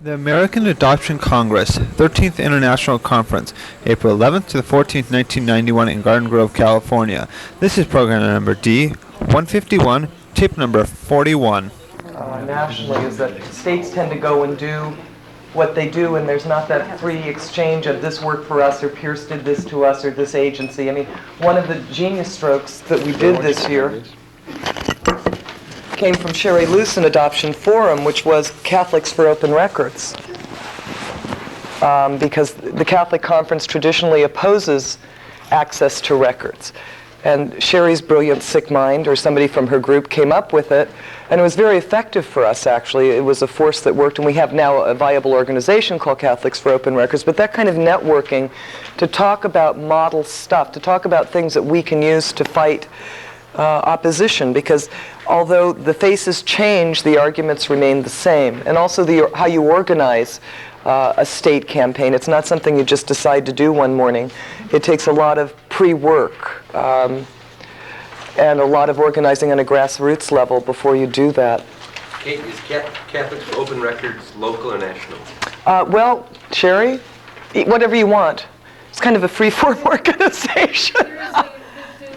The American Adoption Congress, 13th International Conference, April 11th to the 14th, 1991 in Garden Grove, California. This is program number D151, tape number 41. Nationally is that states tend to go and do what they do, and there's not that free exchange of this worked for us, or Pierce did this to us, or this agency. I mean, one of the genius strokes that we did this year came from Sherry Luce in Adoption Forum, which was Catholics for Open Records. Because the Catholic Conference traditionally opposes access to records. And Sherry's brilliant sick mind, or somebody from her group, came up with it, and it was very effective for us, actually. It was a force that worked, and we have now a viable organization called Catholics for Open Records. But that kind of networking to talk about model stuff, to talk about things that we can use to fight opposition, because although the faces change, the arguments remain the same. And also how you organize a state campaign. It's not something you just decide to do one morning. It takes a lot of pre-work and a lot of organizing on a grassroots level before you do that. Kate, is Catholics for Open Records local or national? Well, Sherry, whatever you want. It's kind of a free-form organization.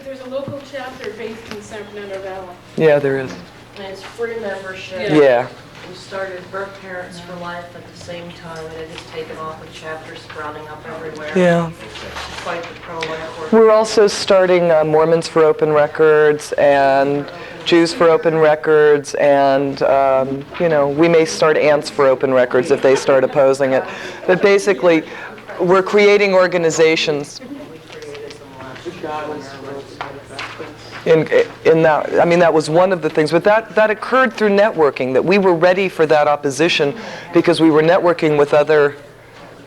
There's a local chapter based in San Fernando Valley. Yeah, there is. And it's free membership. Yeah. We started Birth Parents for Life at the same time, and it has taken off with chapters sprouting up everywhere. Yeah. To fight the pro-life work. We're also starting Mormons for Open Records and Jews for Open Records, and we may start Ants for Open Records if they start opposing it. But basically, we're creating organizations. In that, I mean, that was one of the things, but that occurred through networking, that we were ready for that opposition because we were networking with other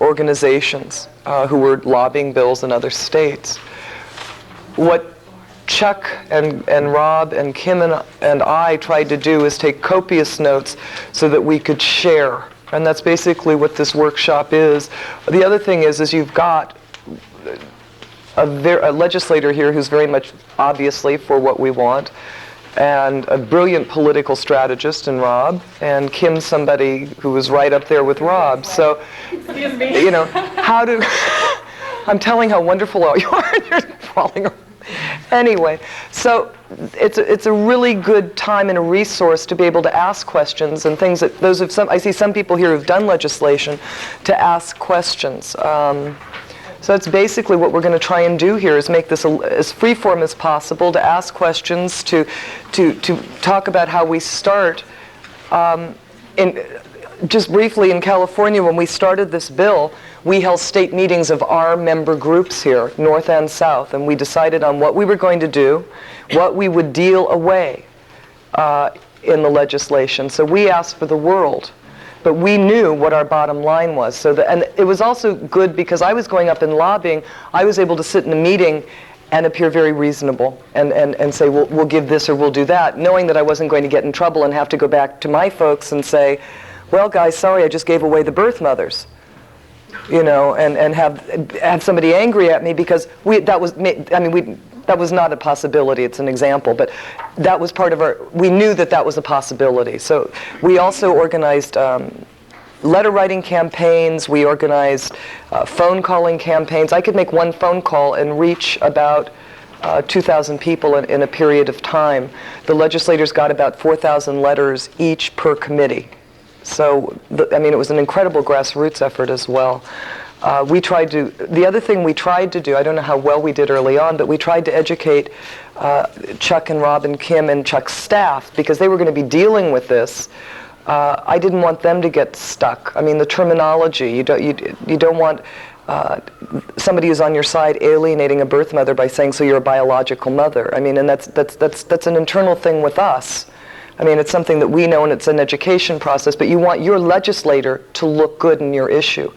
organizations who were lobbying bills in other states. What Chuck and Rob and Kim and I tried to do is take copious notes so that we could share, and that's basically what this workshop is. The other thing is you've got a legislator here who's very much obviously for what we want, and a brilliant political strategist in Rob, and Kim, somebody who was right up there with Rob. So, I'm telling how wonderful all you are, and you're falling around. Anyway, so it's a really good time and a resource to be able to ask questions and things that I see some people here who've done legislation to ask questions. So that's basically what we're going to try and do here, is make this as free-form as possible, to ask questions, to talk about how we start. Just briefly, in California, when we started this bill, we held state meetings of our member groups here, North and South, and we decided on what we were going to do, what we would deal away in the legislation. So we asked for the world. But we knew what our bottom line was. And it was also good because I was going up and lobbying. I was able to sit in a meeting and appear very reasonable and say, we'll give this or we'll do that, knowing that I wasn't going to get in trouble and have to go back to my folks and say, well, guys, sorry, I just gave away the birth mothers. And have somebody angry at me because that was not a possibility. It's an example, but that was part of we knew that was a possibility. So we also organized letter writing campaigns. We organized phone calling campaigns. I could make one phone call and reach about 2,000 people in a period of time. The legislators got about 4,000 letters each per committee. So, it was an incredible grassroots effort as well. The other thing we tried to do, I don't know how well we did early on, but we tried to educate Chuck and Rob and Kim and Chuck's staff, because they were going to be dealing with this. I didn't want them to get stuck. The terminology, you don't want somebody who's on your side alienating a birth mother by saying, so you're a biological mother. And that's an internal thing with us. It's something that we know, and it's an education process, but you want your legislator to look good in your issue.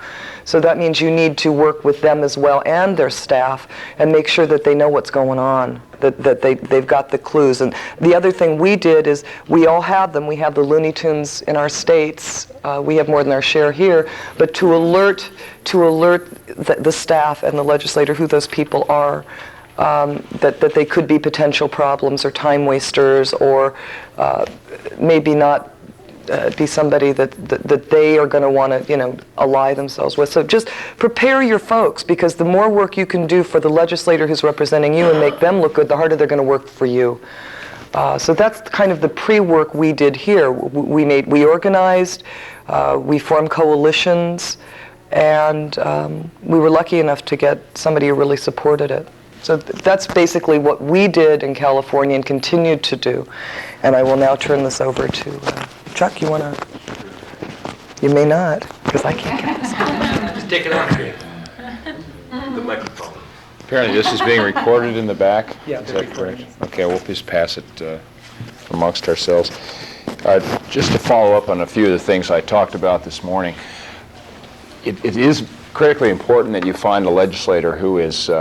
So that means you need to work with them as well and their staff and make sure that they know what's going on, that they've got the clues. And the other thing we did is we all have them. We have the Looney Tunes in our states. We have more than our share here. But to alert the staff and the legislator who those people are, that they could be potential problems or time wasters, or maybe not be somebody that they are going to want to, ally themselves with. So just prepare your folks, because the more work you can do for the legislator who's representing you and make them look good, the harder they're going to work for you. So that's kind of the pre-work we did here. We organized, we formed coalitions, and we were lucky enough to get somebody who really supported it. So that's basically what we did in California and continued to do. And I will now turn this over to Chuck. You want to? You may not, because I can't get this. Just take it off here. The microphone. Apparently this is being recorded in the back? Yeah, Is they're that correct? recording. Okay, we'll just pass it amongst ourselves. Just to follow up on a few of the things I talked about this morning, it is critically important that you find a legislator who is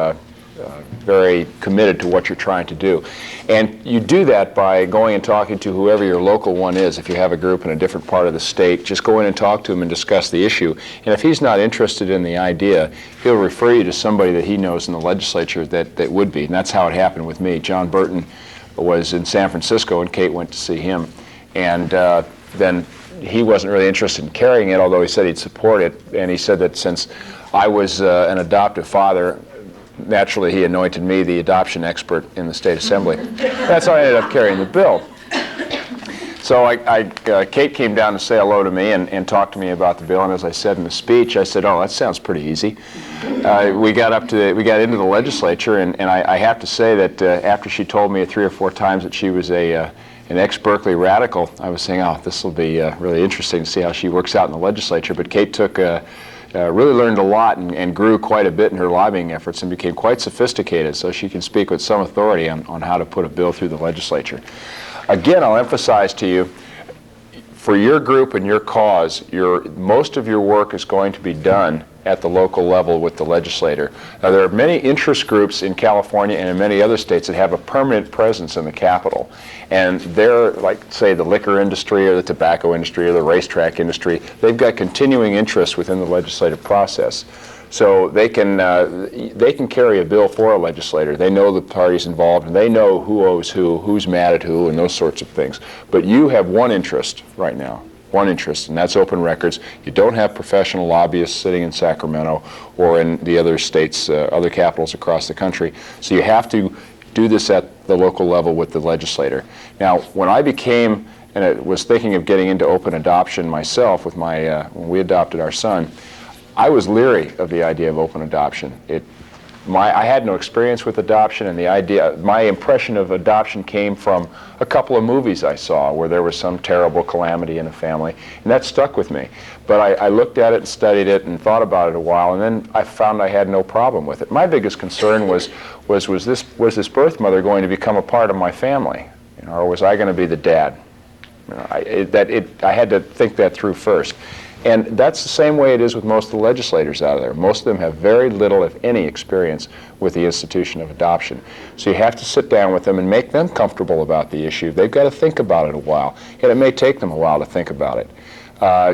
very committed to what you're trying to do. And you do that by going and talking to whoever your local one is. If you have a group in a different part of the state, just go in and talk to him and discuss the issue. And if he's not interested in the idea, he'll refer you to somebody that he knows in the legislature that would be. And that's how it happened with me. John Burton was in San Francisco, and Kate went to see him. And then he wasn't really interested in carrying it, although he said he'd support it. And he said that since I was an adoptive father, naturally, he anointed me the adoption expert in the state assembly. That's how I ended up carrying the bill. So Kate came down to say hello to me and talk to me about the bill. And as I said in the speech, I said, "Oh, that sounds pretty easy." We got into the legislature, and I have to say that after she told me 3 or 4 times that she was an ex-Berkeley radical, I was saying, "Oh, this will be really interesting to see how she works out in the legislature." But Kate really learned a lot and grew quite a bit in her lobbying efforts and became quite sophisticated, so she can speak with some authority on how to put a bill through the legislature. Again, I'll emphasize to you, for your group and your cause, most of your work is going to be done at the local level with the legislator. Now, there are many interest groups in California and in many other states that have a permanent presence in the Capitol. And they're, like, say, the liquor industry or the tobacco industry or the racetrack industry. They've got continuing interest within the legislative process. So they can carry a bill for a legislator. They know the parties involved, and they know who owes who, who's mad at who, and those sorts of things. But you have one interest right now. One interest, and that's open records. You don't have professional lobbyists sitting in Sacramento or in the other states, other capitals across the country. So you have to do this at the local level with the legislator. Now, when I became, and I was thinking of getting into open adoption myself with my, when we adopted our son, I was leery of the idea of open adoption. I had no experience with adoption, and my impression of adoption came from a couple of movies I saw where there was some terrible calamity in a family, and that stuck with me. But I looked at it and studied it and thought about it a while, and then I found I had no problem with it. My biggest concern was this birth mother going to become a part of my family, or was I going to be the dad? I had to think that through first. And that's the same way it is with most of the legislators out there. Most of them have very little, if any, experience with the institution of adoption. So you have to sit down with them and make them comfortable about the issue. They've got to think about it a while, and it may take them a while to think about it.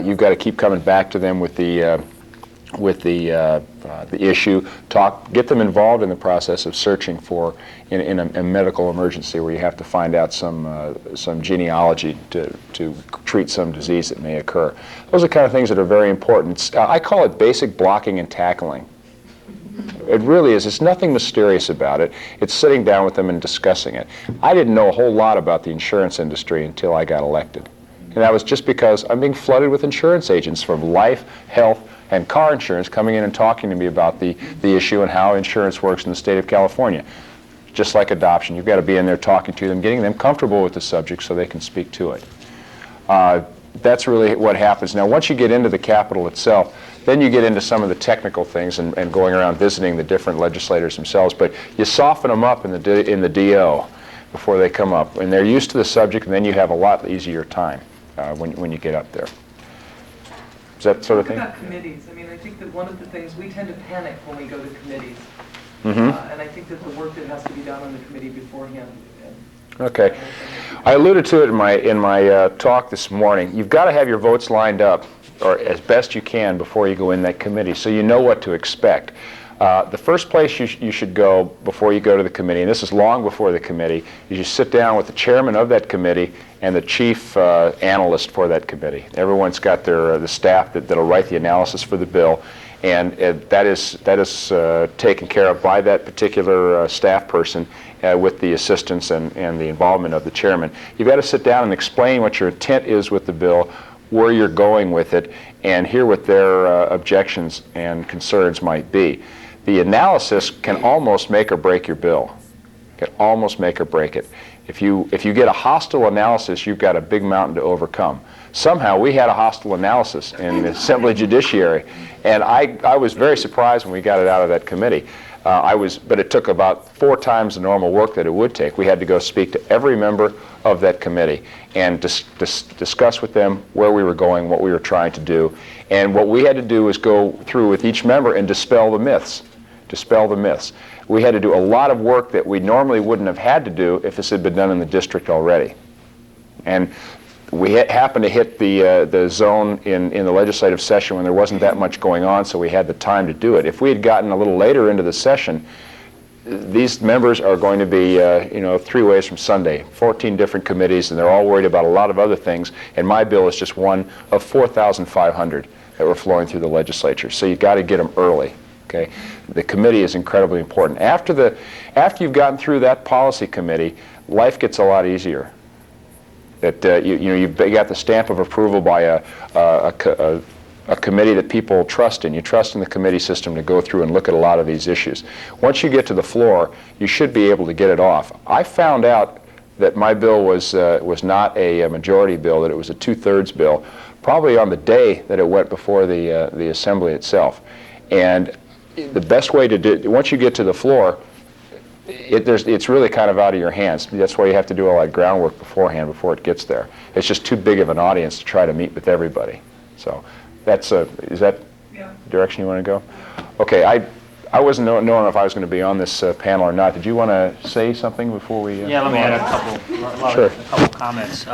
You've got to keep coming back to them with the issue, get them involved in the process of searching for, in a medical emergency where you have to find out some genealogy to treat some disease that may occur. Those are the kind of things that are very important. I call it basic blocking and tackling. It really is. It's nothing mysterious about it. It's sitting down with them and discussing it. I didn't know a whole lot about the insurance industry until I got elected. And that was just because I'm being flooded with insurance agents from life, health, and car insurance coming in and talking to me about the issue and how insurance works in the state of California. Just like adoption, you've got to be in there talking to them, getting them comfortable with the subject so they can speak to it. That's really what happens. Now, once you get into the Capitol itself, then you get into some of the technical things and going around visiting the different legislators themselves, but you soften them up in the DO before they come up, and they're used to the subject, and then you have a lot easier time when you get up there. Is that sort of thing? Talk about committees. I mean, I think that one of the things, we tend to panic when we go to committees. Mm-hmm. And I think that the work that has to be done on the committee beforehand. Okay. I alluded to it in my talk this morning. You've got to have your votes lined up, or as best you can, before you go in that committee, so you know what to expect. The first place you should go before you go to the committee, and this is long before the committee, is you sit down with the chairman of that committee and the chief analyst for that committee. Everyone's got the staff that'll write the analysis for the bill, and that is taken care of by that particular staff person with the assistance and the involvement of the chairman. You've got to sit down and explain what your intent is with the bill, where you're going with it, and hear what their objections and concerns might be. The analysis can almost make or break your bill. Can almost make or break it. If you get a hostile analysis, you've got a big mountain to overcome. Somehow we had a hostile analysis in the Assembly Judiciary, and I was very surprised when we got it out of that committee. But it took about 4 times the normal work that it would take. We had to go speak to every member of that committee and discuss with them where we were going, what we were trying to do. And what we had to do was go through with each member and dispel the myths. Dispel the myths. We had to do a lot of work that we normally wouldn't have had to do if this had been done in the district already. And we happened to hit the zone in the legislative session when there wasn't that much going on, so we had the time to do it. If we had gotten a little later into the session, these members are going to be 3 ways from Sunday, 14 different committees, and they're all worried about a lot of other things, and my bill is just one of 4,500 that were flowing through the legislature. So you've got to get them early. Okay? The committee is incredibly important. After you've gotten through that policy committee, life gets a lot easier. That you've got the stamp of approval by a committee that people trust in. You trust in the committee system to go through and look at a lot of these issues. Once you get to the floor, you should be able to get it off. I found out that my bill was not a majority bill, that it was a 2/3 bill, probably on the day that it went before the assembly itself. And the best way to do, once you get to the floor, it's really kind of out of your hands. That's why you have to do all that groundwork beforehand before it gets there. It's just too big of an audience to try to meet with everybody. So is that the direction you want to go? Okay, I wasn't knowing if I was going to be on this panel or not. Did you want to say something before we? Yeah, let me add a couple comments.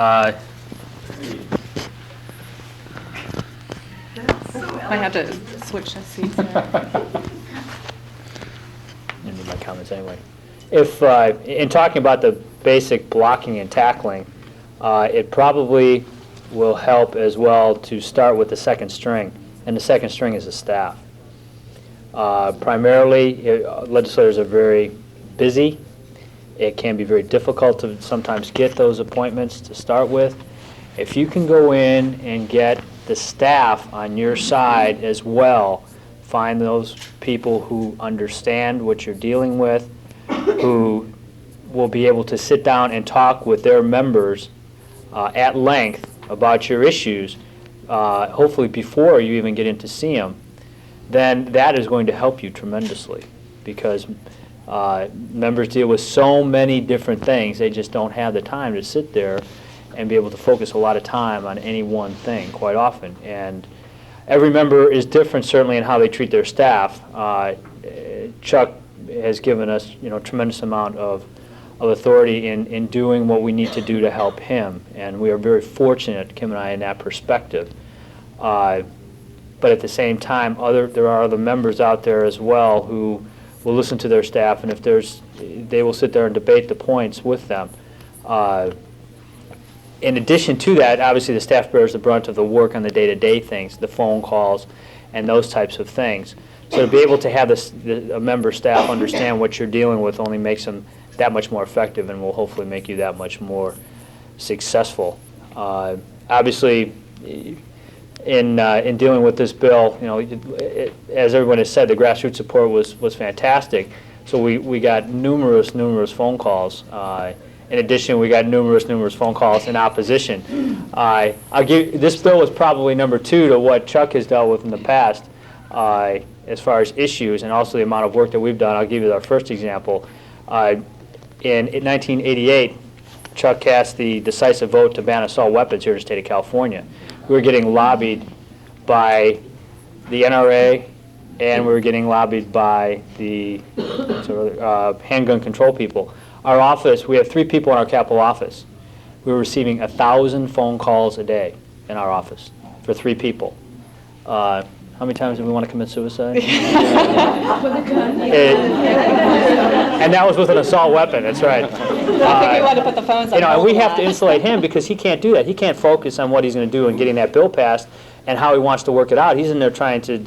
I had to switch the seats. Into my comments anyway. If in talking about the basic blocking and tackling, it probably will help as well to start with the second string, and the second string is the staff. Primarily, legislators are very busy. It can be very difficult to sometimes get those appointments to start with. If you can go in and get the staff on your side as well, find those people who understand what you're dealing with, who will be able to sit down and talk with their members at length about your issues, hopefully before you even get in to see them, then that is going to help you tremendously, because members deal with so many different things. They just don't have the time to sit there and be able to focus a lot of time on any one thing quite often. And every member is different, certainly, in how they treat their staff. Chuck has given us, tremendous amount of authority in doing what we need to do to help him, and we are very fortunate, Kim and I, in that perspective. But at the same time, there are other members out there as well who will listen to their staff, and if they will sit there and debate the points with them. In addition to that, obviously the staff bears the brunt of the work on the day-to-day things, the phone calls, and those types of things. So to be able to have a member staff understand what you're dealing with only makes them that much more effective, and will hopefully make you that much more successful. Obviously, in dealing with this bill, as everyone has said, the grassroots support was fantastic. So we got numerous phone calls. In addition, we got numerous phone calls in opposition. This bill was probably number 2 to what Chuck has dealt with in the past as far as issues, and also the amount of work that we've done. I'll give you our first example. In 1988, Chuck cast the decisive vote to ban assault weapons here in the state of California. We were getting lobbied by the NRA, and we were getting lobbied by the handgun control people. Our office, we have 3 people in our Capitol office. We were receiving 1,000 phone calls a day in our office for 3 people. How many times do we want to commit suicide? With a gun. And that was with an assault weapon, that's right. I think we want to put the phones on You know, and hold we a have lot. to insulate him because he can't do that. He can't focus on what he's going to do and getting that bill passed and how he wants to work it out. He's in there trying to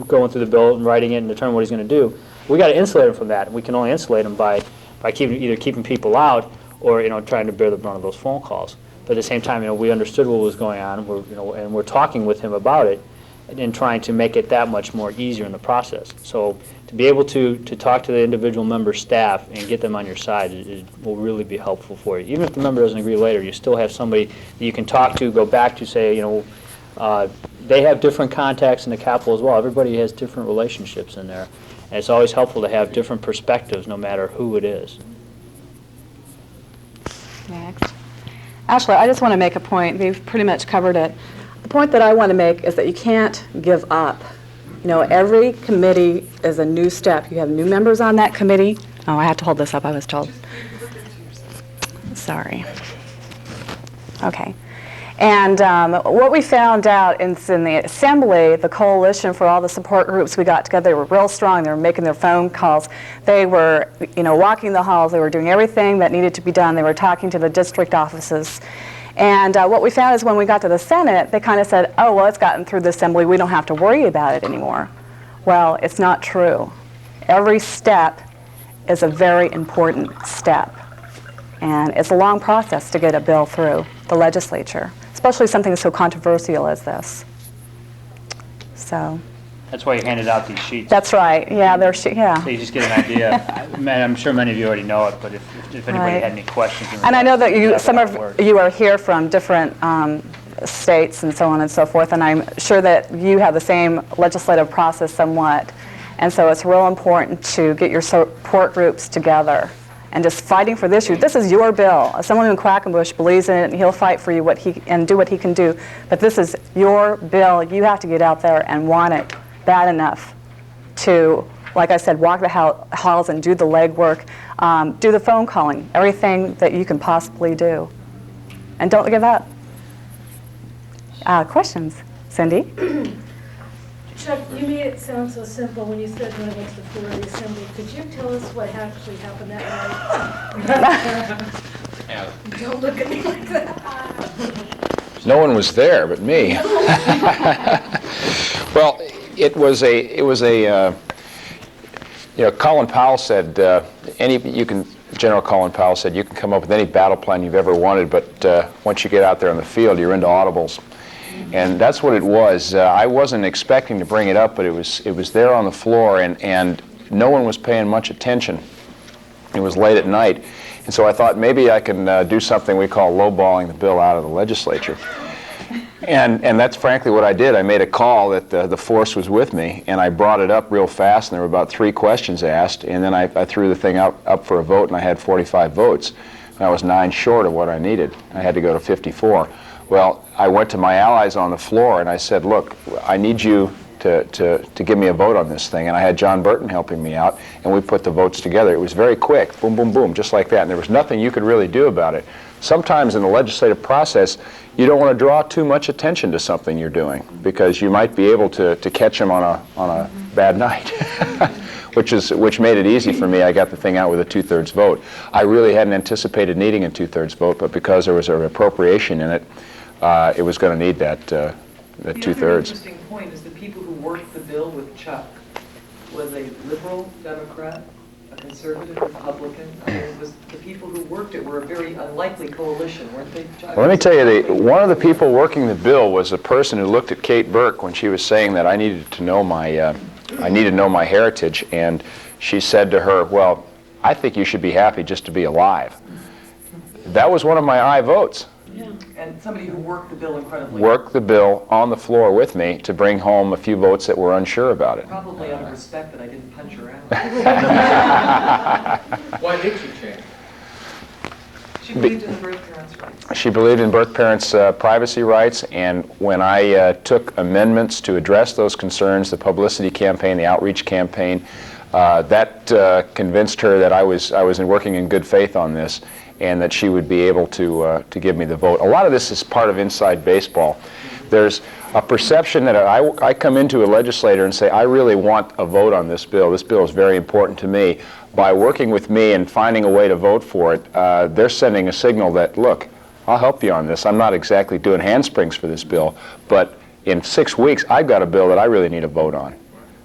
going through the bill and writing it and determine what he's going to do. We got to insulate him from that. And we can only insulate him by either keeping people out or trying to bear the brunt of those phone calls. But at the same time, we understood what was going on. And we're talking with him about it and trying to make it that much more easier in the process. So to be able to talk to the individual member staff and get them on your side will really be helpful for you. Even if the member doesn't agree later, you still have somebody that you can talk to, go back to, say, they have different contacts in the Capitol as well. Everybody has different relationships in there. And it's always helpful to have different perspectives no matter who it is. Next. Actually, I just want to make a point. We've pretty much covered it. The point that I want to make is that you can't give up. Every committee is a new step. You have new members on that committee. Oh, I have to hold this up, I was told. Sorry. Okay. And what we found out in the assembly, the coalition for all the support groups we got together, they were real strong. They were making their phone calls. They were, walking the halls. They were doing everything that needed to be done. They were talking to the district offices. And what we found is when we got to the Senate, they kind of said, oh, well, it's gotten through the assembly. We don't have to worry about it anymore. Well, it's not true. Every step is a very important step. And it's a long process to get a bill through the legislature, especially something so controversial as this. So. That's why you handed out these sheets. That's right. Yeah, yeah. So you just get an idea. I'm sure many of you already know it, but if anybody Right. had any questions. And I know that some of work. you are here from different states and so on and so forth, and I'm sure that you have the same legislative process somewhat. And so it's real important to get your support groups together and just fighting for this issue. This is your bill. Someone in Quackenbush believes in it, and he'll fight for you and do what he can do. But this is your bill. You have to get out there and want it bad enough to, like I said, walk the halls and do the legwork, do the phone calling, everything that you can possibly do. And don't give up. Questions? Cindy? Chuck, you made it sound so simple when you said when it went to the floor of the assembly. Could you tell us what actually happened that night? Don't look at me like that. No one was there but me. Well, it was a Colin Powell said, General Colin Powell said, you can come up with any battle plan you've ever wanted, but once you get out there on the field, you're into audibles. And that's what it was. I wasn't expecting to bring it up, but it was there on the floor, and no one was paying much attention. It was late at night, and so I thought maybe I can do something we call lowballing the bill out of the legislature. And that's frankly what I did. I made a call that the force was with me, and I brought it up real fast, and there were about 3 questions asked, and then I threw the thing up for a vote, and I had 45 votes. And I was 9 short of what I needed. I had to go to 54. Well, I went to my allies on the floor, and I said, look, I need you to give me a vote on this thing. And I had John Burton helping me out, and we put the votes together. It was very quick, boom, boom, boom, just like that, and there was nothing you could really do about it. Sometimes in the legislative process, you don't want to draw too much attention to something you're doing, because you might be able to catch them on a bad night, which made it easy for me. I got the thing out with a 2/3 vote. I really hadn't anticipated needing a 2/3 vote, but because there was an appropriation in it, it was going to need that 2/3. The other interesting point is the people who worked the bill with Chuck, was a liberal Democrat, a conservative Republican. I mean, it was the people who worked it were a very unlikely coalition, weren't they, Chuck? Well, let me tell you, one of the people working the bill was a person who looked at Kate Burke when she was saying that I needed to know my heritage, and she said to her, well, I think you should be happy just to be alive. That was one of my aye votes. Yeah. And somebody who worked the bill incredibly Worked the bill on the floor with me to bring home a few votes that were unsure about it. Probably out of respect that I didn't punch her out. Why did she change? She believed in the birth parents' rights. She believed in birth parents' privacy rights, and when I took amendments to address those concerns, the publicity campaign, the outreach campaign, that convinced her that I was working in good faith on this, and that she would be able to give me the vote. A lot of this is part of inside baseball. There's a perception that I come into a legislator and say, I really want a vote on this bill. This bill is very important to me. By working with me and finding a way to vote for it, they're sending a signal that, look, I'll help you on this. I'm not exactly doing handsprings for this bill, but in 6 weeks, I've got a bill that I really need a vote on.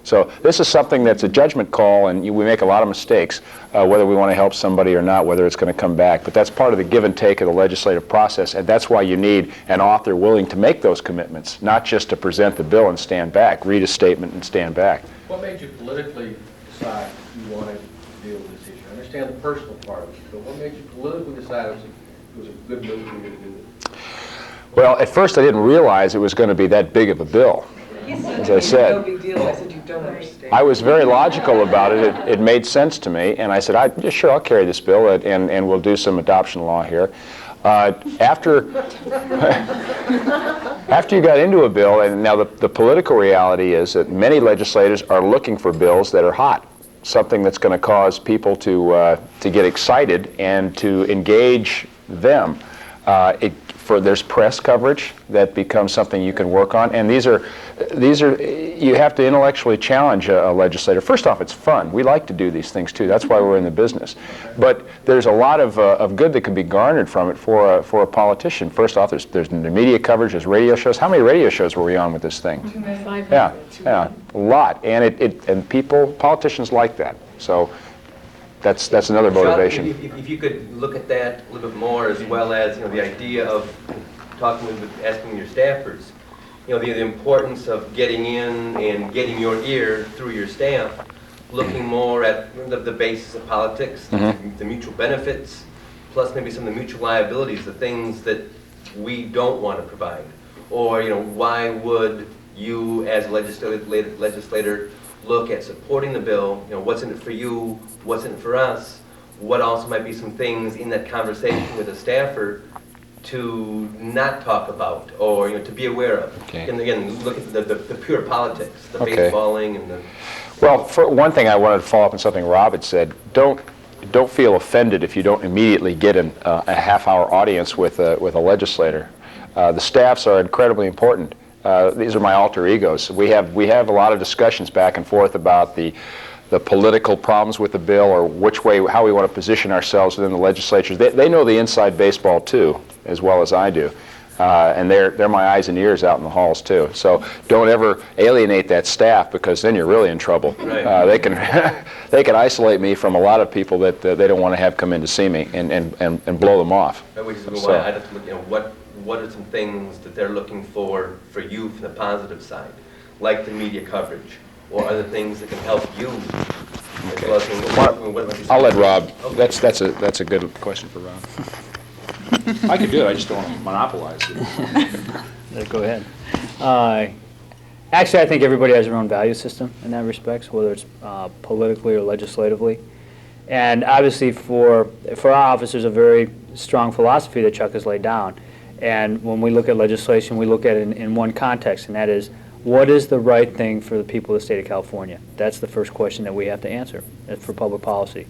So this is something that's a judgment call, and we make a lot of mistakes, whether we want to help somebody or not, whether it's going to come back. But that's part of the give and take of the legislative process, and that's why you need an author willing to make those commitments, not just to present the bill and stand back, read a statement and stand back. What made you politically decide you wanted to deal with this issue? I understand the personal part of it, but what made you politically decide it was a good move for you to do this? Well, at first I didn't realize it was going to be that big of a bill. As I said, No big deal. I said you don't understand. I was very logical about it. It made sense to me, and I said, yeah, sure, I'll carry this bill, and we'll do some adoption law here. After you got into a bill, and now the political reality is that many legislators are looking for bills that are hot, something that's going to cause people to get excited and to engage them. There's press coverage that becomes something you can work on, and these are you have to intellectually challenge a legislator. First off, it's fun. We like to do these things too. That's why we're in the business. But there's a lot of good that can be garnered from it for a politician. First off, there's the media coverage, there's radio shows. How many radio shows were we on with this thing? 500. Yeah, a lot, and politicians like that. So that's another motivation. If you could look at that a little bit more, as well as the idea of asking your staffers, the importance of getting in and getting your ear through your staff, looking more at the basis of politics, the mutual benefits, plus maybe some of the mutual liabilities, the things that we don't want to provide, or why would you as a legislator look at supporting the bill, what's in it for you, what's in it for us, what also might be some things in that conversation with a staffer to not talk about or to be aware of. Okay. And again, look at the pure politics, the Okay. baseballing and the... Well, for one thing, I wanted to follow up on something Rob had said. Don't feel offended if you don't immediately get a half-hour audience with a legislator. The staffs are incredibly important. These are my alter egos. We have a lot of discussions back and forth about the political problems with the bill, or how we want to position ourselves within the legislature. They know the inside baseball too, as well as I do, and they're my eyes and ears out in the halls too. So don't ever alienate that staff, because then you're really in trouble. Right. They can isolate me from a lot of people that they don't want to have come in to see me and blow them off. Which is So- why I'd have to look, what are some things that they're looking for you from the positive side, like the media coverage, or other things that can help you. Okay. As well as I'll let Rob. Okay. That's a good question for Rob. I could do it. I just don't want to monopolize it. Go ahead. Actually, I think everybody has their own value system in that respect, whether it's politically or legislatively. And obviously, for our office, there's a very strong philosophy that Chuck has laid down. And when we look at legislation, we look at it in one context, and that is, what is the right thing for the people of the state of California? That's the first question that we have to answer for public policy.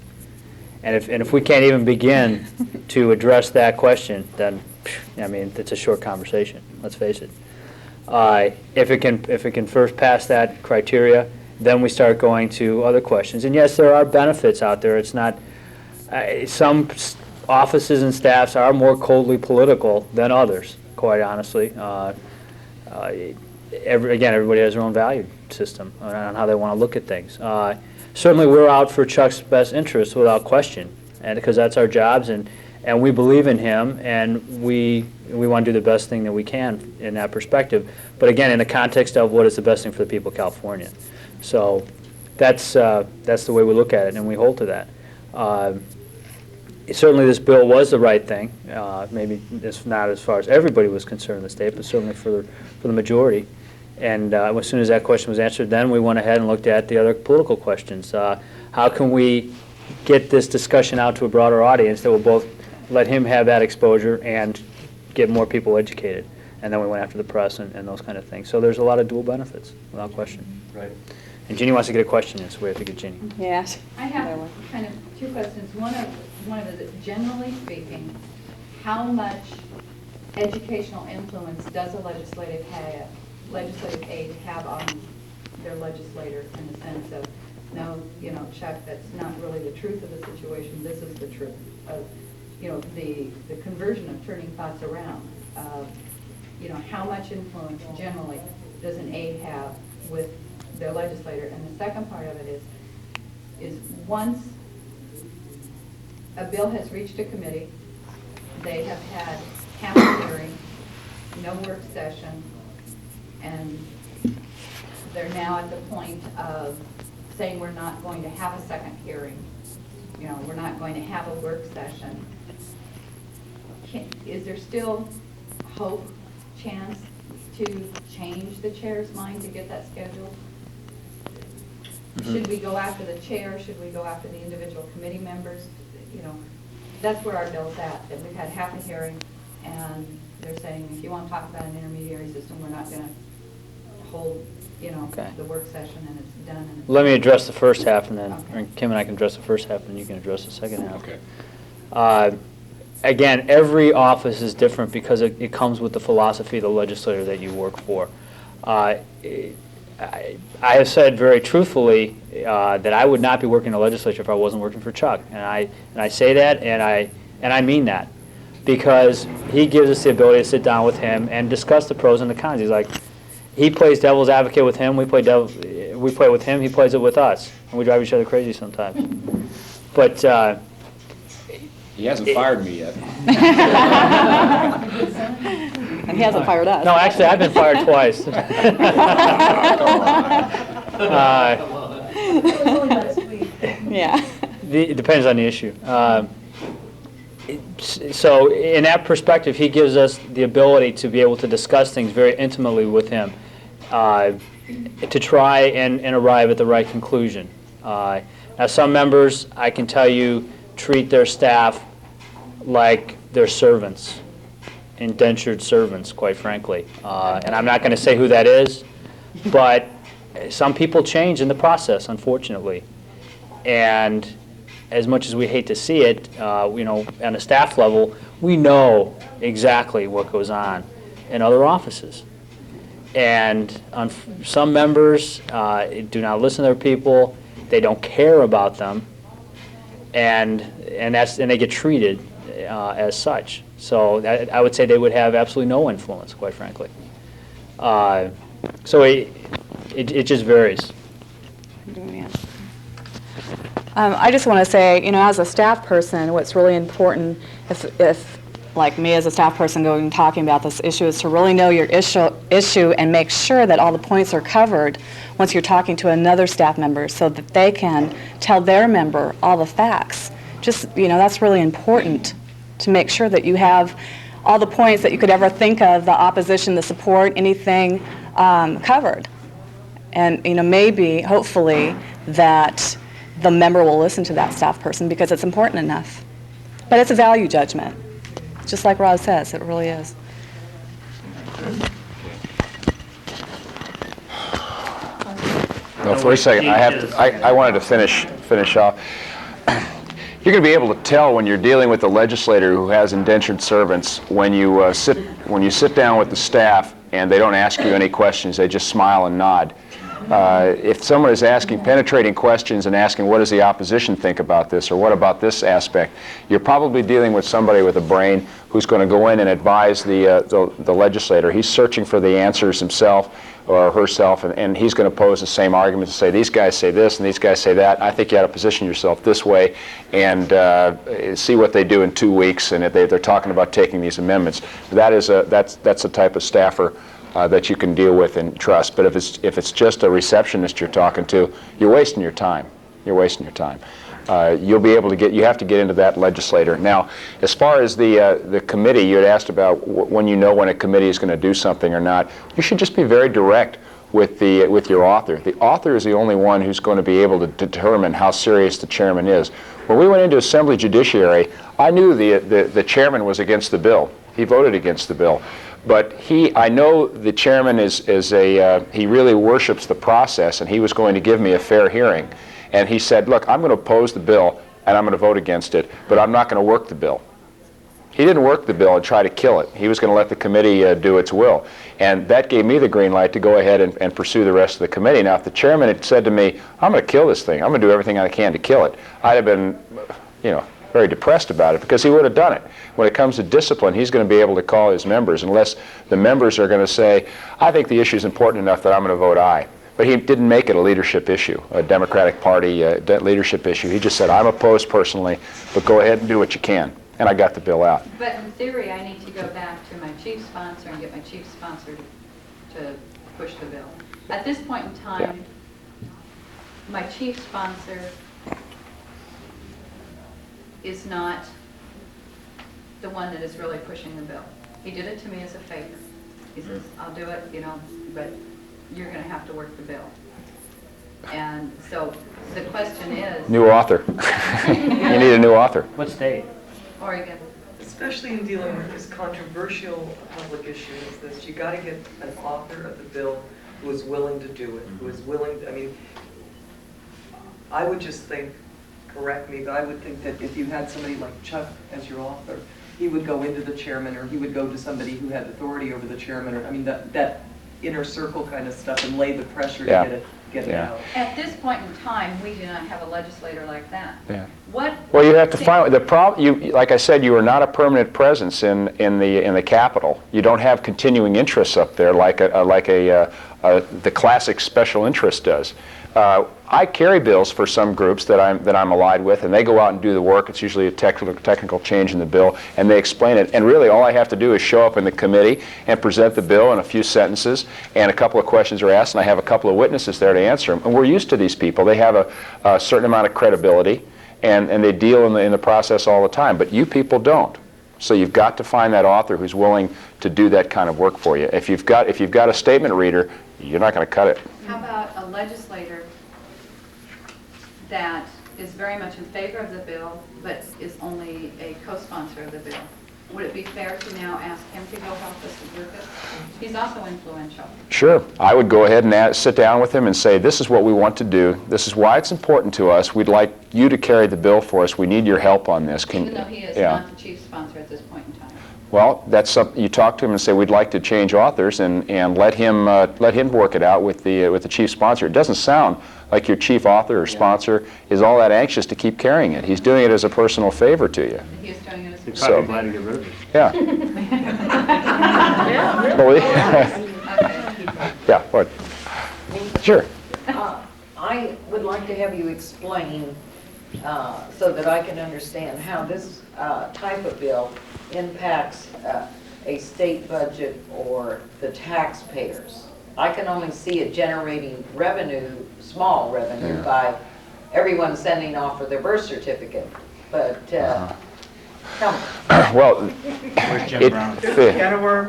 And if we can't even begin to address that question, then, I mean, it's a short conversation, let's face it. If it can first pass that criteria, then we start going to other questions. And yes, there are benefits out there. It's not, some offices and staffs are more coldly political than others, quite honestly. Again, everybody has their own value system on how they want to look at things. Certainly, we're out for Chuck's best interests without question, and because that's our jobs, and we believe in him, and we want to do the best thing that we can in that perspective. But again, in the context of what is the best thing for the people of California. So that's the way we look at it, and we hold to that. Certainly, this bill was the right thing. Maybe it's not as far as everybody was concerned in the state, but certainly for the majority. And as soon as that question was answered, then we went ahead and looked at the other political questions. How can we get this discussion out to a broader audience that will both let him have that exposure and get more people educated? And then we went after the press and those kind of things. So there's a lot of dual benefits, without question. Right. And Jeannie wants to get a question in, so we have to get Jeannie. Yes. I have kind of two questions. One of it, generally speaking, how much educational influence does a legislative aide have on their legislator in the sense of, no, you know, Chuck, that's not really the truth of the situation. This is the truth of, you know, the conversion of turning thoughts around. You know, how much influence generally does an aide have with their legislator? And the second part of it is once a bill has reached a committee, they have had half a hearing, no work session, and they're now at the point of saying we're not going to have a second hearing. You know, we're not going to have a work session. Is there still hope, chance to change the chair's mind to get that scheduled? Should we go after the chair? Should we go after the individual committee members? You know, that's where our bill's at, that we've had half a hearing, and they're saying, if you want to talk about an intermediary system, we're not going to hold, you know, the work session, and it's done. And it's Let me address the first half, and then Okay. Kim and I can address the first half, and you can address the second half. Okay. Again, every office is different because it comes with the philosophy of the legislator that you work for. I have said very truthfully that I would not be working in the legislature if I wasn't working for Chuck, and I say that, and I mean that, because he gives us the ability to sit down with him and discuss the pros and the cons. He's like, he plays devil's advocate with him, we play it with him, he plays it with us, and we drive each other crazy sometimes. But He hasn't fired me yet. And he hasn't fired us. no, actually, I've been fired twice. It was only last week. Yeah. It depends on the issue. So in that perspective, he gives us the ability to be able to discuss things very intimately with him, to try and arrive at the right conclusion. Now, some members, I can tell you, treat their staff like they're servants, indentured servants, quite frankly. And I'm not going to say who that is, but some people change in the process, unfortunately. And as much as we hate to see it, you know, on a staff level, we know exactly what goes on in other offices. And some members do not listen to their people. They don't care about them, and they get treated as such. So I would say they would have absolutely no influence, quite frankly. So it just varies. I just want to say, you know, as a staff person, what's really important, if like me as a staff person going and talking about this issue, is to really know your issue and make sure that all the points are covered once you're talking to another staff member, so that they can tell their member all the facts. Just, you know, that's really important, to make sure that you have all the points that you could ever think of, the opposition, the support, anything covered. And, you know, maybe, hopefully, that the member will listen to that staff person because it's important enough. But it's a value judgment. Just like Roz says, it really is. No, for a second, I wanted to finish off. You're going to be able to tell when you're dealing with a legislator who has indentured servants when you sit down with the staff and they don't ask you any questions, they just smile and nod. If someone is asking penetrating questions and asking, what does the opposition think about this, or what about this aspect, you're probably dealing with somebody with a brain who's going to go in and advise the legislator. He's searching for the answers himself or herself, and he's going to pose the same arguments and say, these guys say this and these guys say that. I think you ought to position yourself this way, and see what they do in 2 weeks, and if they're talking about taking these amendments. That's the type of staffer that you can deal with and trust. But if it's just a receptionist you're talking to, you're wasting your time. You're wasting your time. You'll be able to you have to get into that legislator. Now, as far as the committee, you had asked about when you know when a committee is going to do something or not. You should just be very direct with your author. The author is the only one who's going to be able to determine how serious the chairman is. When we went into Assembly Judiciary, I knew the chairman was against the bill. He voted against the bill. But I know the chairman he really worships the process, and he was going to give me a fair hearing. And he said, look, I'm going to oppose the bill, and I'm going to vote against it, but I'm not going to work the bill. He didn't work the bill and try to kill it. He was going to let the committee do its will. And that gave me the green light to go ahead and pursue the rest of the committee. Now, if the chairman had said to me, I'm going to kill this thing, I'm going to do everything I can to kill it, I'd have been, very depressed about it, because he would have done it. When it comes to discipline, he's going to be able to call his members unless the members are going to say, I think the issue is important enough that I'm going to vote aye. But he didn't make it a leadership issue, a Democratic Party leadership issue. He just said, I'm opposed personally, but go ahead and do what you can. And I got the bill out. But in theory, I need to go back to my chief sponsor and get my chief sponsor to push the bill. At this point in time, my chief sponsor is not the one that is really pushing the bill. He did it to me as a favor. He says, I'll do it, but you're going to have to work the bill. And so the question is... New author. You need a new author. What state? Oregon. Especially in dealing with this controversial public issue is this, you got to get an author of the bill who is willing to do it, who is willing to, I would just think, correct me, but I would think that if you had somebody like Chuck as your author, he would go into the chairman, or he would go to somebody who had authority over the chairman, or, that inner circle kind of stuff, and lay the pressure to get it out. At this point in time, we do not have a legislator like that. Yeah. What? Well, you have to find the problem. Like I said, you are not a permanent presence in the Capitol. You don't have continuing interests up there like the classic special interest does. I carry bills for some groups that I'm allied with, and they go out and do the work. It's usually a technical change in the bill, and they explain it. And really, all I have to do is show up in the committee and present the bill in a few sentences, and a couple of questions are asked, and I have a couple of witnesses there to answer them. And we're used to these people. They have a certain amount of credibility, and they deal in the process all the time. But you people don't. So you've got to find that author who's willing to do that kind of work for you. If you've got a statement reader, you're not going to cut it. How about a legislator that is very much in favor of the bill, but is only a co-sponsor of the bill? Would it be fair to now ask him to go help us with it? He's also influential. Sure. I would go ahead and sit down with him and say, this is what we want to do. This is why it's important to us. We'd like you to carry the bill for us. We need your help on this. Even though he is not the chief sponsor at this point in time. Well, that's something you talk to him and say, we'd like to change authors, and let him work it out with the chief sponsor. It doesn't sound like your chief author or sponsor is all that anxious to keep carrying it. He's doing it as a personal favor to you. He is doing it as a He's probably glad to get rid of it. Yeah. Yeah, what? Sure. I would like to have you explain so that I can understand how this type of bill impacts a state budget or the taxpayers. I can only see it generating revenue, small revenue, by everyone sending off for their birth certificate. But tell me. Well, Where's Jim Brown?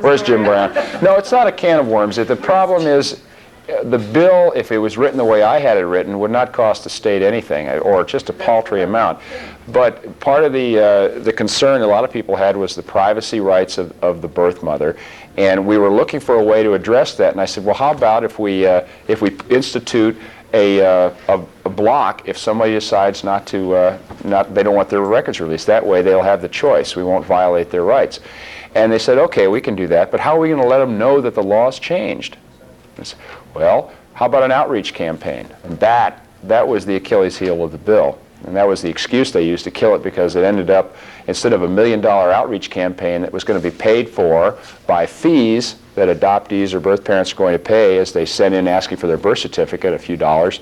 Where's Jim Brown? No, it's not a can of worms. The problem is the bill, if it was written the way I had it written, would not cost the state anything, or just a paltry amount. But part of the concern a lot of people had was the privacy rights of the birth mother, and we were looking for a way to address that. And I said, well, how about if we institute a block if somebody decides they don't want their records released. That way they'll have the choice. We won't violate their rights. And they said, okay, we can do that, but how are we going to let them know that the law's changed? I said, well, how about an outreach campaign? And that was the Achilles heel of the bill. And that was the excuse they used to kill it, because it ended up, instead of $1 million outreach campaign that was going to be paid for by fees that adoptees or birth parents are going to pay as they send in asking for their birth certificate, a few dollars,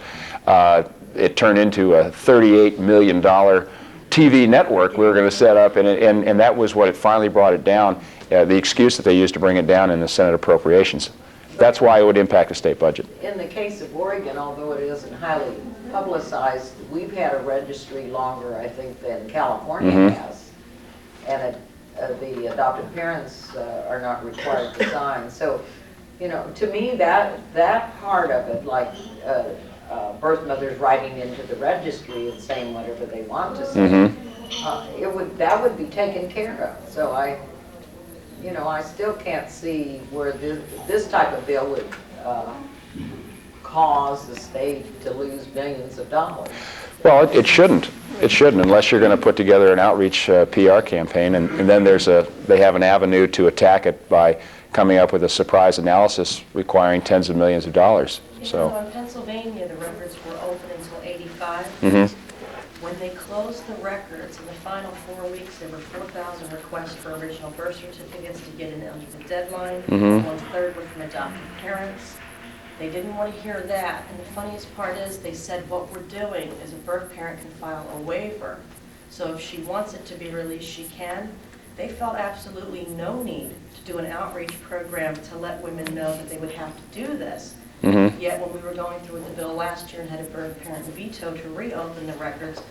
it turned into a $38 million TV network we were going to set up, and that was what it finally brought it down, the excuse that they used to bring it down in the Senate appropriations. That's why it would impact the state budget. In the case of Oregon, although it isn't highly publicized, we've had a registry longer, I think, than California has. And the adopted parents are not required to sign. So, you know, to me, that part of it, like birth mothers writing into the registry and saying whatever they want to say, that would be taken care of. So I still can't see where this type of bill would cause the state to lose millions of dollars. Well, it shouldn't. It shouldn't, unless you're going to put together an outreach PR campaign, and then they have an avenue to attack it by coming up with a surprise analysis requiring tens of millions of dollars. So in Pennsylvania, the records were open until '85. When they closed the records in the final 4 weeks, there were 4,000 requests for original birth certificates to get in under the deadline. 1/3 were from adopted parents. They didn't want to hear that. And the funniest part is they said what we're doing is a birth parent can file a waiver. So if she wants it to be released, she can. They felt absolutely no need to do an outreach program to let women know that they would have to do this. Yet when we were going through the bill last year and had a birth parent veto to reopen the records,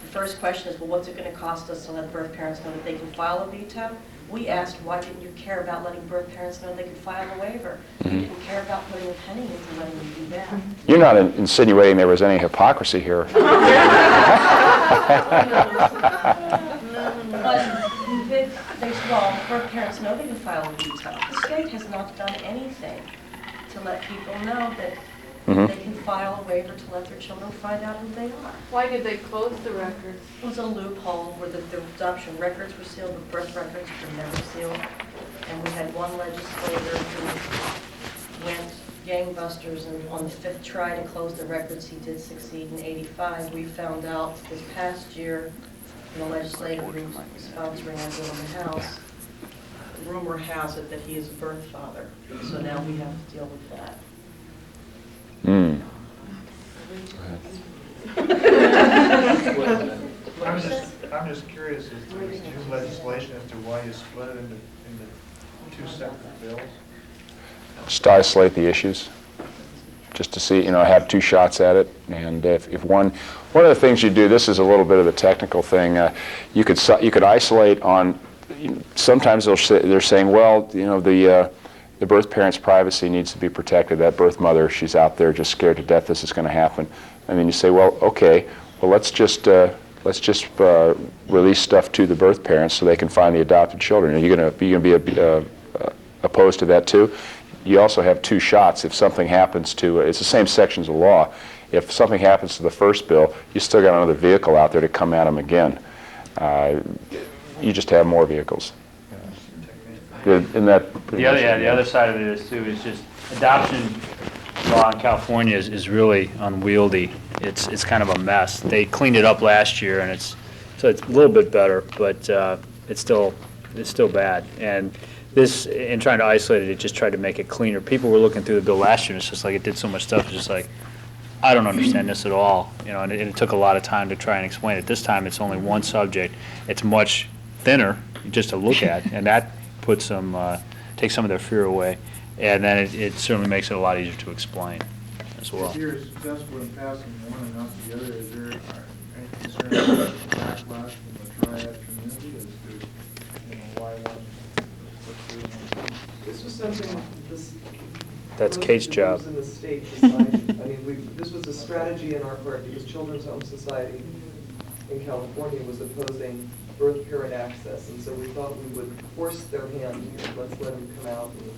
the first question is, well, what's it going to cost us to let birth parents know that they can file a veto? We asked, why didn't you care about letting birth parents know they could file a waiver? You didn't care about putting a penny into letting them do that. You're not insinuating there was any hypocrisy here. But well, birth parents know they can file a veto. The state has not done anything to let people know that they can file a waiver to let their children find out who they are. Why did they close the records? It was a loophole where the adoption records were sealed, but birth records were never sealed. And we had one legislator who went gangbusters, and on the 5th try to close the records, he did succeed in '85. We found out this past year, the legislator who was sponsoring our bill in the House, rumor has it that he is a birth father. So now we have to deal with that. I'm just curious as to this new legislation as to why you split it into two separate bills. Just to isolate the issues, just to see, have two shots at it. And if one of the things you do, this is a little bit of a technical thing, you could isolate on, sometimes they're saying, well, the birth parent's privacy needs to be protected. That birth mother, she's out there just scared to death this is going to happen. And then you say, well, okay, well, let's just release stuff to the birth parents so they can find the adopted children. Are you going to be opposed to that too? You also have two shots. If something happens to, it's the same sections of law. If something happens to the first bill, you still got another vehicle out there to come at them again. You just have more vehicles. In that the other side of it is too is just adoption law in California is really unwieldy. It's kind of a mess. They cleaned it up last year, and it's a little bit better, but it's still bad. And this, in trying to isolate it just tried to make it cleaner. People were looking through the bill last year, and it's just like it did so much stuff. It's just like, I don't understand this at all, and it took a lot of time to try and explain it. This time, it's only one subject. It's much thinner just to look at, and that puts some takes some of their fear away, and then it certainly makes it a lot easier to explain as well. If you're successful in passing one and not the other, is there any concern about backlash from the triad community as to why one? This was something That's Kate's job. In the state decided. I mean, this was a strategy on our part because Children's Home Society in California was opposing birth parent access, and so we thought we would force their hand here. Let's let them come out. And,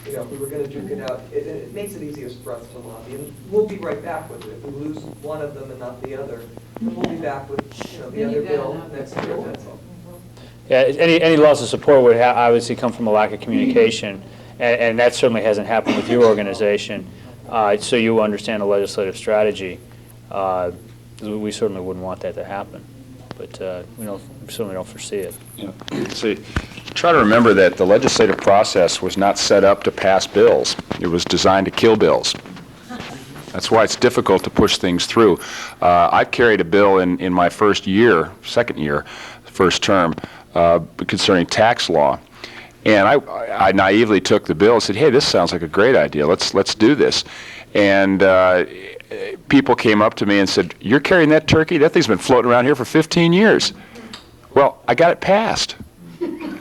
if we were going to duke it out, it makes it easiest for us to lobby. And we'll be right back with it. If we lose one of them and not the other, then we'll be back with the other bill next year. That's all. Yeah, any loss of support would obviously come from a lack of communication, and that certainly hasn't happened with your organization. So you understand the legislative strategy. We certainly wouldn't want that to happen, but we certainly don't foresee it. See, try to remember that the legislative process was not set up to pass bills. It was designed to kill bills. That's why it's difficult to push things through. I carried a bill in my first term, concerning tax law. And I naively took the bill and said, hey, this sounds like a great idea. Let's do this. And people came up to me and said, you're carrying that turkey? That thing's been floating around here for 15 years. Well, I got it passed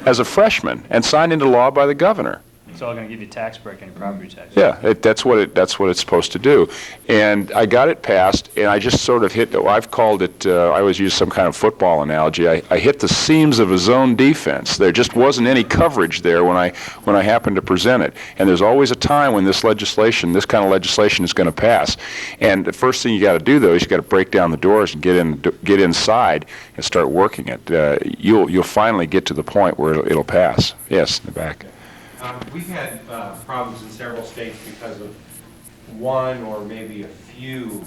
as a freshman and signed into law by the governor. It's all going to give you tax break and property tax. Yeah, that's what it's supposed to do. And I got it passed, and I just sort of hit, I've called it, I always use some kind of football analogy, I hit the seams of a zone defense. There just wasn't any coverage there when I happened to present it. And there's always a time when this kind of legislation is going to pass. And the first thing you got to do, though, is you got to break down the doors and get inside and start working it. You'll finally get to the point where it'll pass. Yes, in the back. We've had problems in several states because of one or maybe a few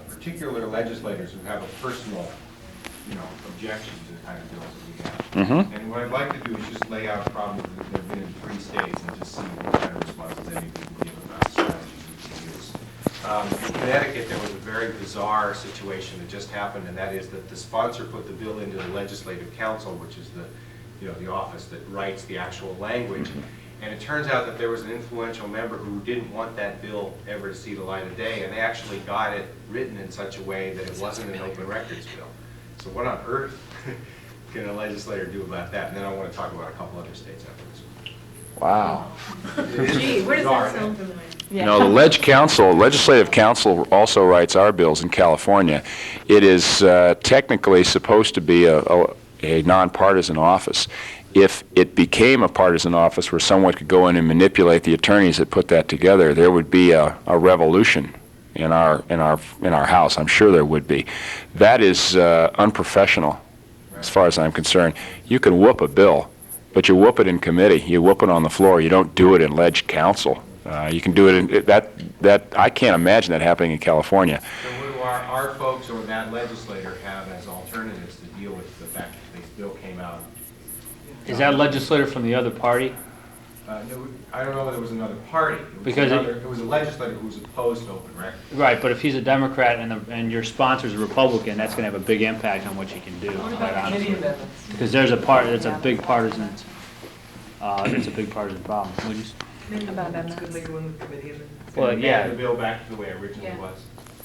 particular legislators who have a personal, objection to the kind of bills that we have. Mm-hmm. And what I'd like to do is just lay out problems that have been in 3 states and just see what kind of responses any people give about strategies we can use. In Connecticut, there was a very bizarre situation that just happened, and that is that the sponsor put the bill into the Legislative Council, which is the office that writes the actual language. And it turns out that there was an influential member who didn't want that bill ever to see the light of day, and they actually got it written in such a way that it wasn't an open records bill. So what on earth can a legislator do about that? And then I want to talk about a couple other states after this one. Wow. Gee, where does that sound familiar? No, the Legislative Council also writes our bills in California. It is technically supposed to be a nonpartisan office. If it became a partisan office where someone could go in and manipulate the attorneys that put that together, there would be a revolution in our House. I'm sure there would be. That is unprofessional, as far as I'm concerned. You can whoop a bill, but you whoop it in committee. You whoop it on the floor. You don't do it in Leg Council. You can do it in that. I can't imagine that happening in California. So what do our folks or that legislator have as alternatives to deal with the fact that this bill came out? Is that legislator from the other party? No, I don't know whether it was another party. Because it was a legislator who was opposed to open records. Right, but if he's a Democrat and your sponsor's a Republican, that's going to have a big impact on what you can do. Because there's a big partisan. It's a big partisan problem. Well, yeah. The bill back to the way it originally was.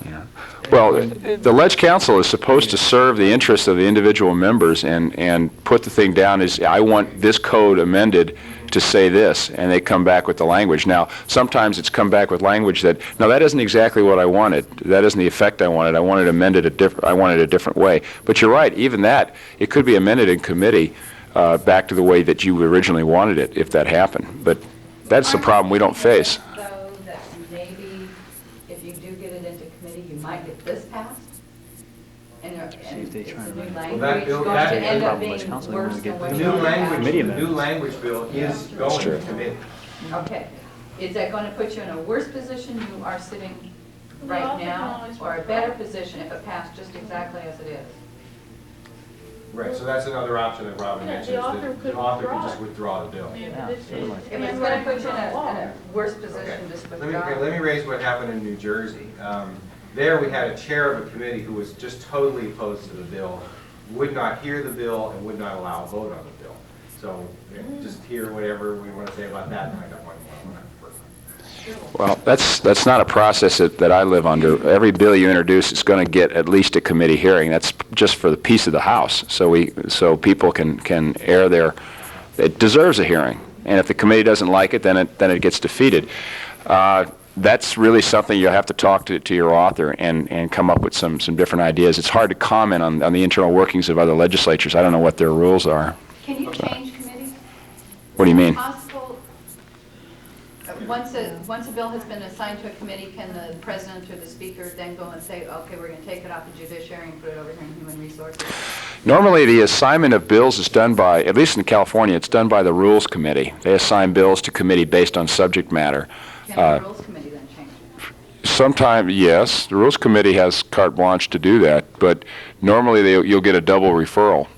Yeah. Well, the Leg Council is supposed to serve the interests of the individual members and put the thing down as, I want this code amended to say this, and they come back with the language. Now, sometimes it's come back with language that, no, that isn't exactly what I wanted. That isn't the effect I wanted. I wanted it amended I wanted it a different way. But you're right, even that, it could be amended in committee back to the way that you originally wanted it, if that happened. But that's the problem we don't face. Though, that maybe if you do get it into committee, you might get this passed? And if they try the and new amend it. language that bill- going that to is end the up problem being with council, worse they than wanna what get you the have? Committee New language bill is going to committee. Okay. Is that going to put you in a worse position you are sitting right now, or a better position if it passed just exactly as it is? Right, so that's another option that Robin Yeah, mentioned, the is author that could the author withdraw can just it. withdraw the bill. Yeah, If it's going to put you in a worse position, just withdraw. Let me raise what happened in New Jersey. There we had a chair of a committee who was just totally opposed to the bill, would not hear the bill, and would not allow a vote on the bill. So just hear whatever we want to say about that, and I got one more. Well, that's not a process that I live under. Every bill you introduce is going to get at least a committee hearing. That's just for the peace of the House, so people can air their. It deserves a hearing, and if the committee doesn't like it, then it gets defeated. That's really something you'll have to talk to your author and come up with some different ideas. It's hard to comment on the internal workings of other legislatures. I don't know what their rules are. Can you change committees? What do you mean? Possible, once a bill has been assigned to a committee, can the president or the speaker then go and say, okay, we're going to take it off the judiciary and put it over here in human resources? Normally, the assignment of bills is done by, at least in California, it's done by the Rules Committee. They assign bills to committee based on subject matter. Can the Rules Committee then change it? Sometimes, yes. The Rules Committee has carte blanche to do that, but normally you'll get a double referral.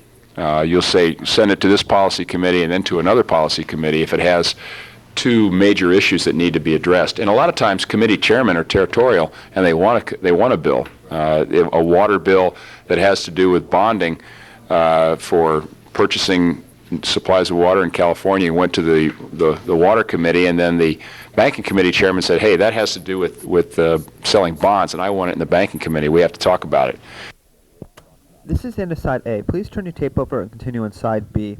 You'll say, send it to this policy committee and then to another policy committee if it has two major issues that need to be addressed. And a lot of times committee chairmen are territorial and they want a bill, a water bill that has to do with bonding for purchasing supplies of water in California. Went to the water committee, and then the banking committee chairman said, hey, that has to do with selling bonds, and I want it in the banking committee. We have to talk about it. This is the end of side A. Please turn your tape over and continue on side B.